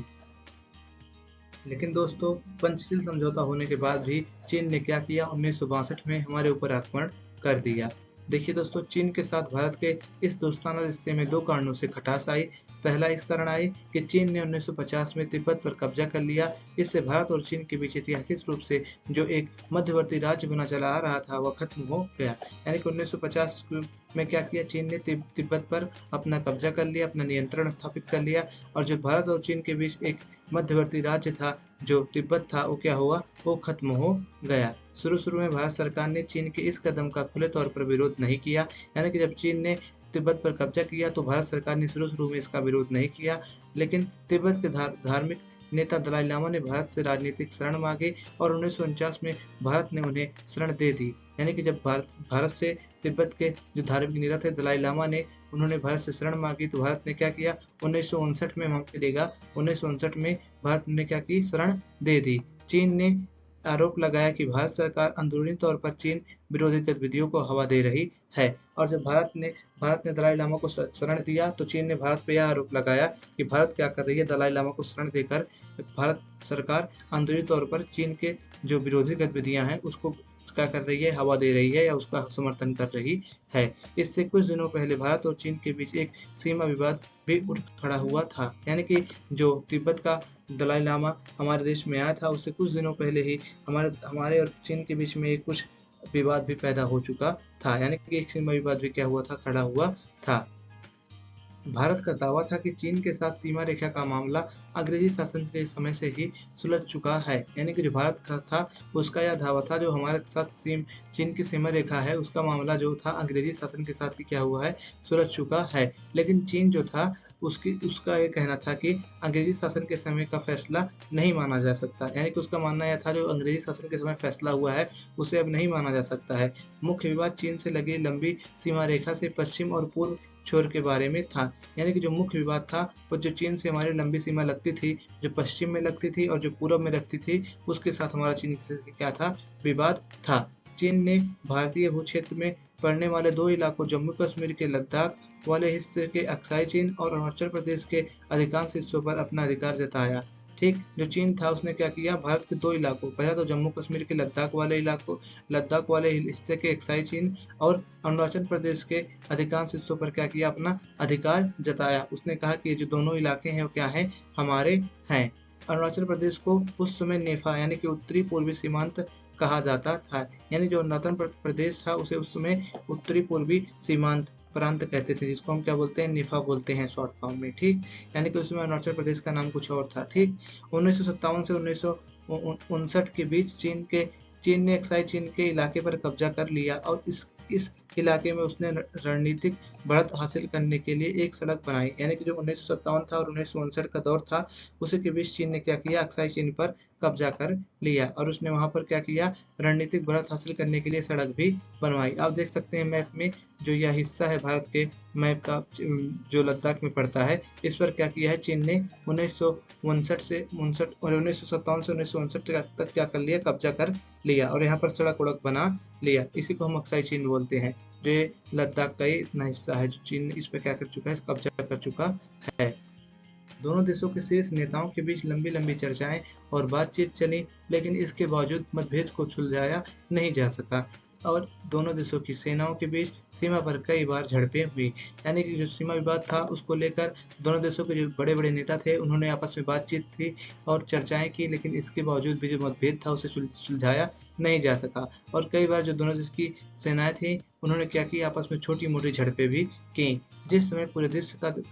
लेकिन दोस्तों, पंचशील समझौता होने के बाद भी चीन ने क्या किया, 1962 में हमारे ऊपर आक्रमण कर दिया। देखिए दोस्तों, चीन के साथ भारत के इस दोस्ताना रिश्ते में 2 कारणों से खटास आई। पहला इस कारण आई कि चीन ने 1950 में तिब्बत पर कब्जा कर लिया। इससे भारत और चीन के बीच ऐतिहासिक रूप से जो एक मध्यवर्ती राज्य बना चला आ रहा था, वह खत्म हो गया। यानी कि 1950 में क्या किया, चीन ने तिब्बत पर अपना कब्जा कर लिया, अपना नियंत्रण स्थापित कर लिया, और जो भारत और चीन के बीच एक मध्यवर्ती राज्य था, जो तिब्बत था, वो क्या हुआ, वो खत्म हो गया। शुरू में भारत सरकार ने चीन के इस कदम का खुले तौर पर विरोध नहीं किया। यानी कि जब चीन ने तिब्बत पर कब्जा किया तो भारत सरकार ने शुरू में इसका विरोध नहीं किया, लेकिन तिब्बत के धार्मिक नेता दलाई लामा ने भारत से राजनीतिक शरण मांगे और 1949 में भारत ने उन्हें शरण दे दी। यानी कि जब भारत से तिब्बत के जो धार्मिक नेता थे दलाई लामा ने, उन्होंने भारत से शरण मांगी, तो भारत ने क्या किया, 1959 में मांग देगा, 1959 में भारत ने क्या की, शरण दे दी। चीन ने आरोप लगाया कि भारत सरकार अंदरूनी तौर पर चीन विरोधी गतिविधियों को हवा दे रही है, और जब भारत ने दलाई लामा को शरण दिया, तो चीन ने भारत पर यह आरोप लगाया कि भारत क्या कर रही है, दलाई लामा को शरण देकर भारत सरकार अंदरूनी तौर पर चीन के जो विरोधी गतिविधियां हैं, उसको क्या कर रही है, हवा दे रही है या उसका समर्थन कर रही है। इससे कुछ दिनों पहले भारत और चीन के बीच एक सीमा विवाद भी उठ खड़ा हुआ था। यानी कि जो तिब्बत का दलाई लामा हमारे देश में आया था, उससे कुछ दिनों पहले ही हमारे और चीन के बीच में कुछ विवाद भी पैदा हो चुका था। यानी कि एक सीमा विवाद भी क्या हुआ था, खड़ा हुआ था। भारत का दावा था कि चीन के साथ सीमा रेखा का मामला अंग्रेजी शासन के समय से ही सुलझ चुका है। यानी कि जो भारत का था, उसका यह दावा था, जो हमारे साथ चीन की सीमा रेखा है, उसका मामला जो था अंग्रेजी शासन के साथ ही क्या हुआ है, सुलझ चुका है। लेकिन चीन जो था, उसका ये कहना था कि अंग्रेजी शासन के समय का फैसला नहीं माना जा सकता। यानी कि उसका मानना यह था, जो अंग्रेजी शासन के समय फैसला हुआ है, उसे अब नहीं माना जा सकता है। मुख्य विवाद चीन से लगी लंबी सीमा रेखा से पश्चिम और पूर्व छोर के बारे में था। यानी कि जो मुख्य विवाद था, वो जो चीन से हमारी लंबी सीमा लगती थी, जो पश्चिम में लगती थी और जो पूर्व में लगती थी, उसके साथ हमारा चीन से क्या था, विवाद था। चीन ने भारतीय भू क्षेत्र में पड़ने वाले 2 इलाकों, जम्मू कश्मीर के लद्दाख वाले हिस्से के अक्साई चीन और अरुणाचल प्रदेश के अधिकांश हिस्सों पर अपना अधिकार जताया। ठीक, जो चीन था, उसने क्या किया, भारत के 2 इलाकों, पहला तो जम्मू कश्मीर के लद्दाख वाले हिस्से के अक्साई चीन और अरुणाचल प्रदेश के अधिकांश हिस्सों पर क्या किया, अपना अधिकार जताया। उसने कहा कि ये जो दोनों इलाके हैं, वो क्या हैं, हमारे हैं। अरुणाचल प्रदेश को उस समय नेफा यानी कि उत्तरी पूर्वी सीमांत कहा जाता था। यानी जो अरुणाचल प्रदेश था, उसे उस समय उत्तरी पूर्वी सीमांत प्रांत कहते थे, जिसको हम क्या बोलते हैं, नेफा बोलते हैं शॉर्ट फॉर्म में। ठीक, यानी कि उस समय अरुणाचल प्रदेश का नाम कुछ और था। ठीक, 1957 से 1959 के बीच चीन ने अक्साई चीन के इलाके पर कब्जा कर लिया और इस इलाके में उसने रणनीतिक बढ़त हासिल करने के लिए एक सड़क बनाई। यानी कि जो 1957 था और 1959 का दौर था, उसी के बीच चीन ने क्या किया, अक्साई चीन पर कब्जा कर लिया और उसने वहां पर क्या किया, रणनीतिक बढ़त हासिल करने के लिए सड़क भी बनवाई। आप देख सकते हैं मैप में, जो यह हिस्सा है भारत के मैप का, जो लद्दाख में पड़ता है, इस पर क्या किया है, चीन ने 1957 से 1959 तक क्या कर लिया, कब्जा कर लिया और यहाँ पर सड़क उड़क बना लिया। इसी को हम अक्साई चीन बोलते हैं। जो ये लद्दाख का ही इतना हिस्सा है, जो चीन इस पर क्या कर चुका है, कब्जा कर चुका है। दोनों देशों के शीर्ष नेताओं के बीच लंबी चर्चाएं और बातचीत चली, लेकिन इसके बावजूद मतभेद को सुलझाया नहीं जा सका। और दोनों देशों की सेनाओं के बीच सीमा पर कई बार झड़पें हुई। यानी कि जो सीमा विवाद था उसको लेकर दोनों देशों के जो बड़े-बड़े नेता थे उन्होंने आपस में बातचीत थी और चर्चाएँ की, लेकिन इसके बावजूद भी जो मतभेद था उसे सुलझाया नहीं जा सका। और कई बार जो दोनों देश की सेनाएँ थीं उन्होंने क्या किया, आपस में छोटी-मोटी झड़पें भी की। जिस समय पूरे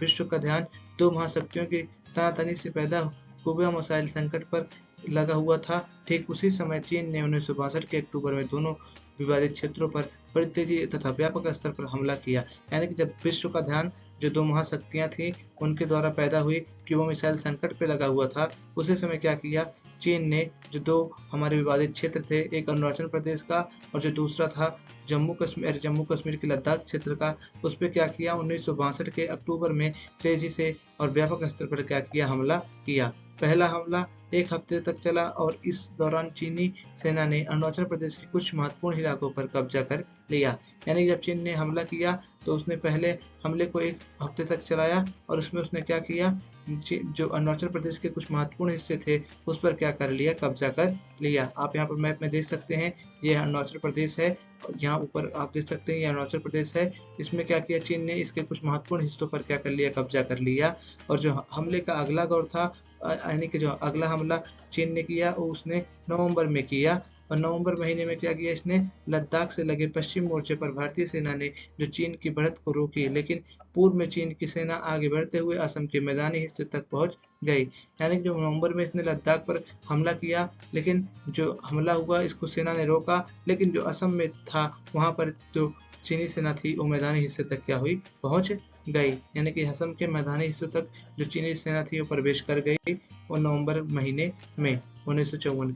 विश्व का ध्यान 2 महाशक्तियों की तनातनी से पैदा क्यूबा मिसाइल संकट पर लगा हुआ था, ठीक उसी समय चीन ने 1962 के अक्टूबर में दोनों विवादित क्षेत्रों पर बड़ी तेजी तथा व्यापक स्तर पर हमला किया। यानी कि जब विश्व का ध्यान जो 2 महाशक्तियाँ थीं, उनके द्वारा पैदा हुई क्यूबा मिसाइल संकट पे लगा हुआ था, उसी समय क्या किया, चीन ने जो 2 हमारे विवादित क्षेत्र थे, एक अरुणाचल प्रदेश का और जो दूसरा था जम्मू कश्मीर के लद्दाख क्षेत्र का, उस पे क्या किया, 1962 के अक्टूबर में तेजी से और व्यापक स्तर पर क्या किया, हमला किया। पहला हमला 1 हफ्ते तक चला और इस दौरान चीनी सेना ने अरुणाचल प्रदेश के कुछ महत्वपूर्ण इलाकों पर कब्जा कर लिया। यानी जब चीन ने हमला किया तो उसने पहले हमले को 1 हफ्ते तक चलाया और उसमें उसने क्या किया, जो अरुणाचल प्रदेश के कुछ महत्वपूर्ण हिस्से थे उस पर क्या कर लिया, कब्जा कर लिया। आप यहाँ पर मैप में देख सकते हैं, ये अरुणाचल प्रदेश है। यहाँ ऊपर आप देख सकते हैं ये अरुणाचल प्रदेश है। इसमें क्या किया चीन ने, इसके कुछ महत्वपूर्ण हिस्सों पर क्या कर लिया, कब्जा कर लिया। और जो हमले का अगला दौर था, यानी कि जो अगला हमला चीन ने किया वो उसने नवंबर में किया और नवंबर महीने में क्या किया इसने, लद्दाख से लगे पश्चिम मोर्चे पर भारतीय सेना ने जो चीन की बढ़त को रोकी, लेकिन पूर्व में चीन की सेना आगे बढ़ते हुए असम के मैदानी हिस्से तक पहुंच गई। यानी कि जो नवंबर में इसने लद्दाख पर हमला किया, लेकिन जो हमला हुआ इसको सेना ने रोका, लेकिन जो असम में था वहां पर जो चीनी सेना थी वो मैदानी हिस्से तक क्या हुई, पहुंच गई। यानी कि असम के मैदानी हिस्सों तक जो चीनी सेना थी वो प्रवेश कर गई और नवंबर महीने में 1962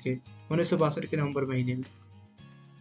के नवंबर महीने में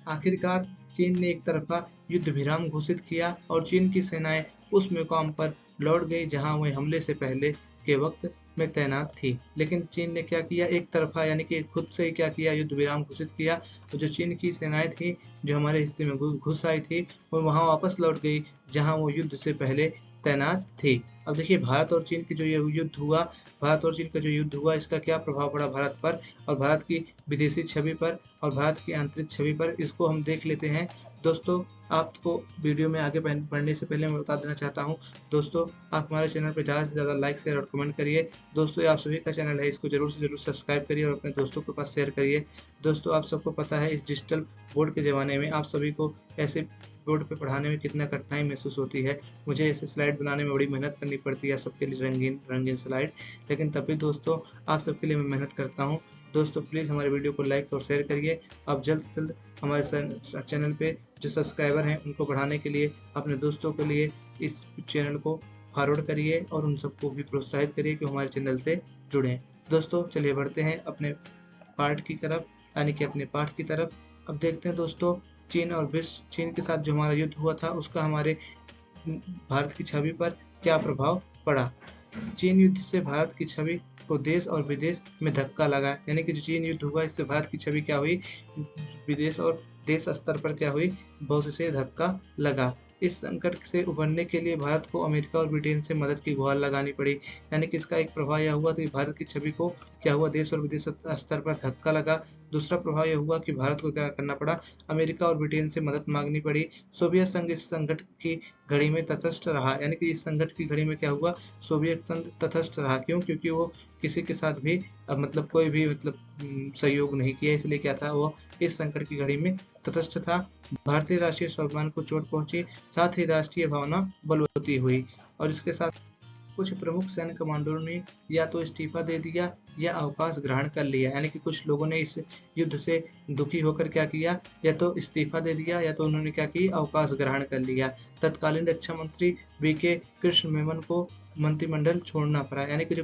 आखिरकार चीन ने एक तरफा युद्ध विराम घोषित किया और चीन की सेनाएं उस मुकाम पर लौट गई जहां वह हमले से पहले के वक्त में तैनात थी। लेकिन चीन ने क्या किया, एक तरफा यानी कि खुद से ही क्या किया, युद्ध विराम घोषित किया। तो जो चीन की सेनाएं थी जो हमारे हिस्से में घुस आई थी वो वहां वापस लौट गई जहां वो युद्ध से पहले तैनात थी। अब देखिए भारत और चीन की जो ये युद्ध हुआ, भारत और चीन का जो युद्ध हुआ इसका क्या प्रभाव पड़ा भारत पर और भारत की विदेशी छवि पर और भारत की आंतरिक छवि पर, इसको हम देख लेते हैं। दोस्तों आपको वीडियो में आगे बढ़ने से पहले मैं बता देना चाहता हूं, दोस्तों आप हमारे चैनल पर ज़्यादा से ज़्यादा लाइक शेयर और कमेंट करिए। दोस्तों ये आप सभी का चैनल है, इसको जरूर से जरूर सब्सक्राइब करिए और अपने दोस्तों के पास शेयर करिए। दोस्तों आप सबको पता है इस डिजिटल बोर्ड के ज़माने में आप सभी को ऐसे बोर्ड पे पढ़ाने में कितना कठिनाई महसूस होती है। मुझे ऐसे स्लाइड बनाने में बड़ी मेहनत करनी पड़ती है सबके लिए, रंगीन रंगीन स्लाइड, लेकिन तब भी दोस्तों आप सबके लिए मैं मेहनत करता हूँ। दोस्तों प्लीज़ हमारे वीडियो को लाइक और शेयर करिए। आप जल्द से जल्द हमारे चैनल पे जो सब्सक्राइबर हैं उनको बढ़ाने के लिए अपने दोस्तों के लिए इस चैनल को फॉरवर्ड करिए और उन सबको भी प्रोत्साहित करिए कि हमारे चैनल से जुड़ें। दोस्तों चलिए बढ़ते हैं अपने पाठ की तरफ, यानी कि अपने पाठ की तरफ। अब देखते हैं दोस्तों चीन के साथ जो हमारा युद्ध हुआ था उसका हमारे भारत की छवि पर क्या प्रभाव पड़ा। चीन युद्ध से भारत की छवि को देश और विदेश में धक्का लगा। यानी कि जो चीन युद्ध हुआ इससे भारत की छवि क्या हुई, विदेश और देश स्तर पर क्या हुई, बहुत से धक्का लगा। इस संकट से उबरने के लिए भारत को अमेरिका और ब्रिटेन से मदद की गुहार लगानी पड़ी। यानी कि इसका एक प्रभाव यह हुआ कि भारत की छवि को क्या हुआ, देश और विदेश स्तर पर धक्का लगा। दूसरा प्रभाव यह हुआ कि भारत को क्या करना पड़ा, अमेरिका और ब्रिटेन से मदद मांगनी पड़ी। सोवियत संघ इस संकट की घड़ी में तटस्थ रहा। यानी कि इस संकट की घड़ी में क्या हुआ, सोवियत संघ तटस्थ रहा। क्यों? क्योंकि वो किसी के साथ भी मतलब कोई भी सहयोग नहीं किया, इसलिए क्या था, वो इस संकट की घड़ी में तटस्थ था। भारतीय राष्ट्रीय स्वाभिमान को चोट पहुंची, साथ ही राष्ट्रीय भावना बलवती हुई और इसके साथ कुछ प्रमुख सैन्य कमांडरों ने या तो इस्तीफा दे दिया या अवकाश ग्रहण कर लिया। यानी कि कुछ लोगों ने इस युद्ध से दुखी होकर क्या किया, या तो इस्तीफा दे दिया या तो उन्होंने क्या किया, अवकाश ग्रहण कर लिया। तत्कालीन रक्षा मंत्री वीके कृष्ण मेनन को मंत्रिमंडल छोड़ना पड़ा। यानी कि जो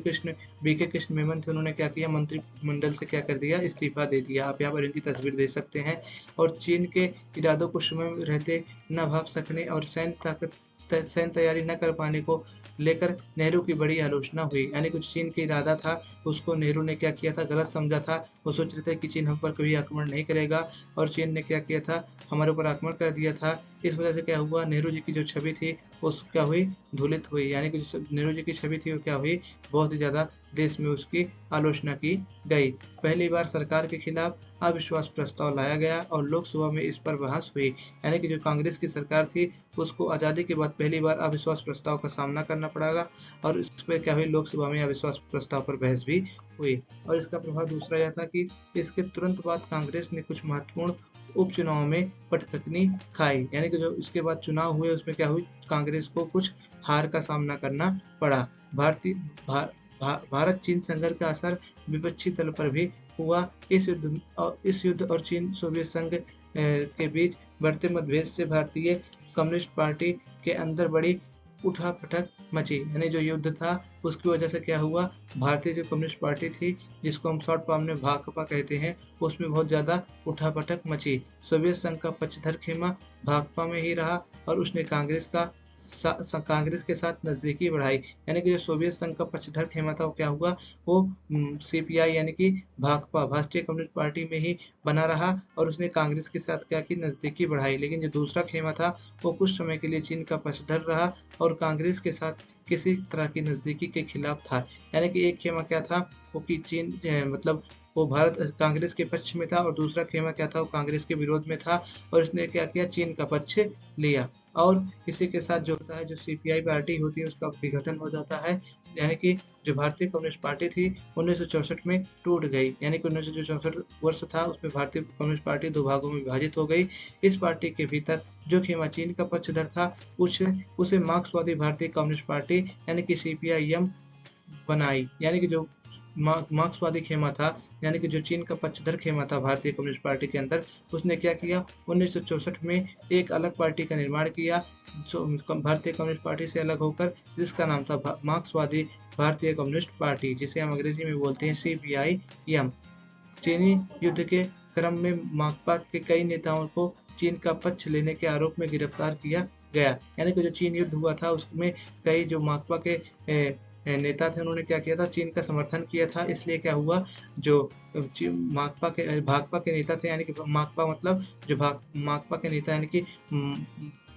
वीके कृष्ण मेनन थे उन्होंने क्या किया, मंत्रिमंडल से क्या कर दिया, इस्तीफा दे दिया। आप यहाँ पर इनकी तस्वीर देख सकते हैं। और चीन के इरादों को समय रहते न भाप सकने और सैन्य ताकत सैन्य तैयारी न कर पाने को लेकर नेहरू की बड़ी आलोचना हुई। यानी कुछ चीन का इरादा था, उसको नेहरू ने क्या किया था, गलत समझा था। वो सोच रहे थे कि चीन हम पर कभी आक्रमण नहीं करेगा, और चीन ने क्या किया था, हमारे ऊपर आक्रमण कर दिया था। इस वजह से क्या हुआ, नेहरू जी की जो छवि थी वो क्या हुई, धूलित हुई। यानी कि जो नेहरू जी की छवि थी वो क्या हुई, बहुत ही ज़्यादा देश में उसकी आलोचना की गई। पहली बार सरकार के खिलाफ अविश्वास प्रस्ताव लाया गया और लोकसभा में इस पर बहस हुई। यानी कि जो कांग्रेस की सरकार थी उसको आज़ादी के बाद पहली बार अविश्वास प्रस्ताव का सामना करना पड़ेगा, और इस पर क्या हुई, लोकसभा में अविश्वास प्रस्ताव पर बहस भी हुई। और इसका प्रभाव दूसरा यह था कि इसके तुरंत बाद कांग्रेस ने कुछ महत्वपूर्ण उपचुनाव में पटखनी खाई। यानी कि जो इसके बाद चुनाव हुए उसमें क्या हुई, कांग्रेस को कुछ हार का सामना करना पड़ा। भारतीय भा, भा, भारत चीन संघर्ष का असर विपक्षी दल पर भी हुआ। इस युद्ध और चीन सोवियत संघ के बीच बढ़ते मतभेद से भारतीय कम्युनिस्ट पार्टी के अंदर बड़ी उठापटक मची। यानी जो युद्ध था उसकी वजह से क्या हुआ, भारतीय जो कम्युनिस्ट पार्टी थी जिसको हम शॉर्ट फॉर्म में भाकपा कहते हैं, उसमें बहुत ज़्यादा उठापटक मची। सोवियत संघ का पक्षधर खेमा भाकपा में ही रहा और उसने कांग्रेस के साथ नज़दीकी बढ़ाई। यानी कि जो सोवियत संघ का पक्षधर खेमा था वो क्या हुआ, वो सीपीआई यानी कि भाकपा भारतीय कम्युनिस्ट पार्टी में ही बना रहा और उसने कांग्रेस के साथ क्या की, नज़दीकी बढ़ाई। लेकिन जो दूसरा खेमा था वो कुछ समय के लिए चीन का पक्षधर रहा और कांग्रेस के साथ किसी तरह की नज़दीकी के खिलाफ था। यानी कि एक खेमा क्या था, वो कि चीन मतलब वो भारत कांग्रेस के पक्ष में था, और दूसरा खेमा क्या था, वो कांग्रेस के विरोध में था और इसने क्या किया, चीन का पक्ष लिया। और इसी के साथ जो होता है, जो सीपीआई पार्टी होती है उसका विघटन हो जाता है। यानी कि जो भारतीय कम्युनिस्ट पार्टी थी 1964 में टूट गई। यानी कि 1964 वर्ष था उसमें भारतीय कम्युनिस्ट पार्टी दो भागों में विभाजित हो गई। इस पार्टी के भीतर जो खेमा चीन का पक्षधर था उसे मार्क्सवादी भारतीय कम्युनिस्ट पार्टी यानी कि सीपीआईएम बनाई। यानी कि जो मार्क्सवादी खेमा था, यानी कि जो चीन का पक्षधर खेमा था भारतीय कम्युनिस्ट पार्टी के अंदर, उसने क्या किया, 1964 में एक अलग पार्टी का निर्माण किया भारतीय कम्युनिस्ट पार्टी से अलग होकर, जिसका नाम था मार्क्सवादी भारतीय कम्युनिस्ट पार्टी, जिसे हम अंग्रेजी में बोलते हैं सीपीआईएम। चीनी युद्ध के क्रम में माकपा के कई नेताओं को चीन का पक्ष लेने के आरोप में गिरफ्तार किया गया। यानी कि जो चीन युद्ध हुआ था उसमें कई जो माकपा के नेता थे उन्होंने क्या किया था, चीन का समर्थन किया था। इसलिए क्या हुआ, जो भाकपा के नेता थे, यानी कि माकपा मतलब जो माकपा के नेता यानी कि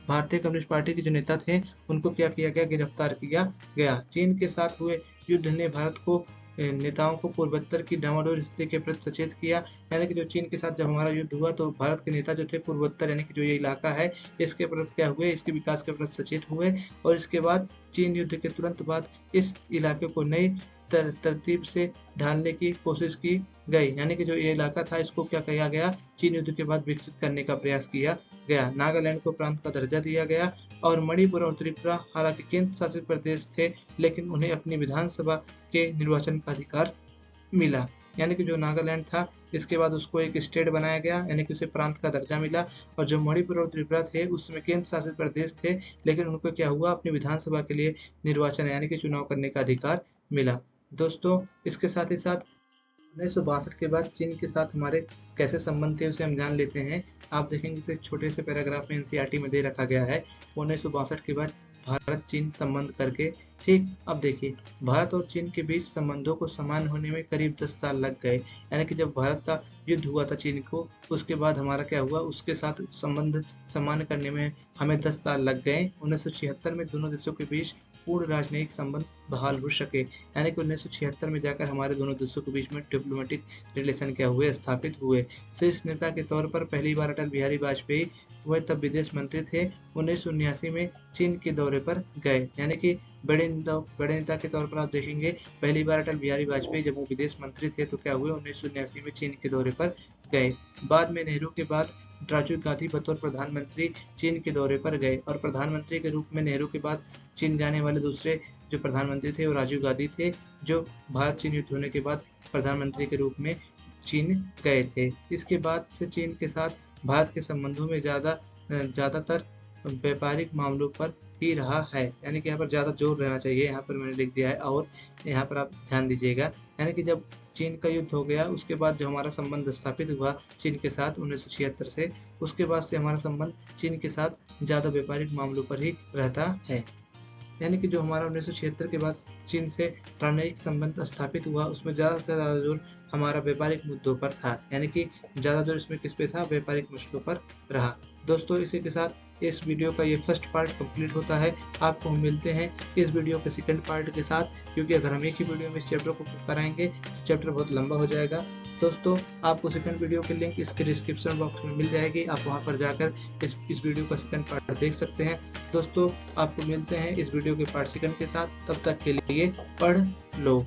भारतीय कम्युनिस्ट पार्टी के जो नेता थे उनको क्या किया गया, गिरफ्तार किया गया। चीन के साथ हुए युद्ध ने भारत को नेताओं को पूर्वोत्तर की डामाडोल स्थिति के प्रति सचेत किया। यानी कि जो चीन के साथ जब हमारा युद्ध हुआ तो भारत के नेता जो थे पूर्वोत्तर यानी कि जो ये इलाका है इसके प्रति क्या हुए, इसके विकास के प्रति सचेत हुए। और इसके बाद चीन युद्ध के तुरंत बाद इस इलाके को नई तरतीब से ढालने की कोशिश की गई। यानी कि जो ये इलाका था इसको क्या कहा गया, चीन युद्ध के बाद विकसित करने का प्रयास किया गया। नागालैंड को प्रांत का दर्जा दिया गया और मणिपुर और त्रिपुरा हालांकि केंद्र शासित प्रदेश थे लेकिन उन्हें अपनी विधानसभा के निर्वाचन का अधिकार मिला। यानी कि जो नागालैंड था इसके बाद उसको एक स्टेट बनाया गया, यानी कि उसे प्रांत का दर्जा मिला। और जो मणिपुर और त्रिपुरा थे उसमें केंद्र शासित प्रदेश थे लेकिन उनको क्या हुआ, अपनी विधानसभा के लिए निर्वाचन यानी कि चुनाव करने का अधिकार मिला। दोस्तों इसके साथ ही साथ 1962 के बाद चीन के साथ हमारे कैसे संबंध थे उसे हम जान लेते हैं। आप देखेंगे इसे छोटे से पैराग्राफ में एनसीईआरटी में दे रखा गया है। 1962 के बाद भारत चीन संबंध करके, ठीक। अब देखिए, भारत और चीन के बीच संबंधों को समान होने में करीब 10 साल लग गए। यानी कि जब भारत का युद्ध हुआ था चीन को, उसके बाद हमारा क्या हुआ, उसके साथ संबंध समान करने में हमें 10 साल लग गए। 1976 में दोनों देशों के बीच पूर्ण राजनयिक संबंध बहाल हो सके। यानी कि 1976 में जाकर हमारे दोनों देशों के बीच में डिप्लोमेटिक रिलेशन क्या हुए, स्थापित हुए। शीर्ष नेता के तौर पर पहली बार अटल बिहारी वाजपेयी, वह तब विदेश मंत्री थे, 1979 में चीन के दौरे पर गए। यानी कि बड़े नेता के तौर पर आप देखेंगे पहली बार अटल बिहारी वाजपेयी जब वो विदेश मंत्री थे तो क्या हुए, 1979 में चीन के दौरे पर गए। बाद में नेहरू के बाद राजीव गांधी बतौर प्रधानमंत्री चीन के दौरे पर गए और प्रधानमंत्री के रूप में नेहरू के बाद चीन जाने वाले दूसरे जो प्रधानमंत्री थे वो राजीव गांधी थे, जो भारत चीन युद्ध होने के बाद प्रधानमंत्री के रूप में चीन गए थे। इसके बाद से चीन के साथ भारत के संबंधों में ज़्यादातर व्यापारिक मामलों पर ही रहा है। यानी कि यहाँ पर ज़्यादा जोर रहना चाहिए, यहाँ पर मैंने लिख दिया है। और यहाँ पर आप ध्यान दीजिएगा, यानी कि जब चीन का युद्ध हो गया उसके बाद जो हमारा संबंध स्थापित हुआ चीन के साथ 1976 से, उसके बाद से हमारा संबंध चीन के साथ ज़्यादा व्यापारिक मामलों पर ही रहता है। यानी कि जो हमारा 1976 के बाद चीन से रणनीतिक संबंध स्थापित हुआ उसमें ज़्यादा से ज़्यादा जोर हमारा व्यापारिक मुद्दों पर था। यानी कि ज़्यादा जोर इसमें किस पे था? व्यापारिक मसलों पर रहा। दोस्तों, इसी के साथ इस वीडियो का ये फर्स्ट पार्ट कंप्लीट होता है। आपको हम मिलते हैं इस वीडियो के सेकंड पार्ट के साथ, क्योंकि अगर हम एक ही वीडियो में इस चैप्टर को कराएंगे तो चैप्टर बहुत लंबा हो जाएगा। दोस्तों, आपको सेकंड वीडियो की लिंक इसके डिस्क्रिप्शन बॉक्स में मिल जाएगी, आप वहां पर जाकर इस वीडियो का सेकंड पार्ट देख सकते हैं। दोस्तों, आपको मिलते हैं इस वीडियो के पार्ट सेकंड के साथ, तब तक के लिए पढ़ लो।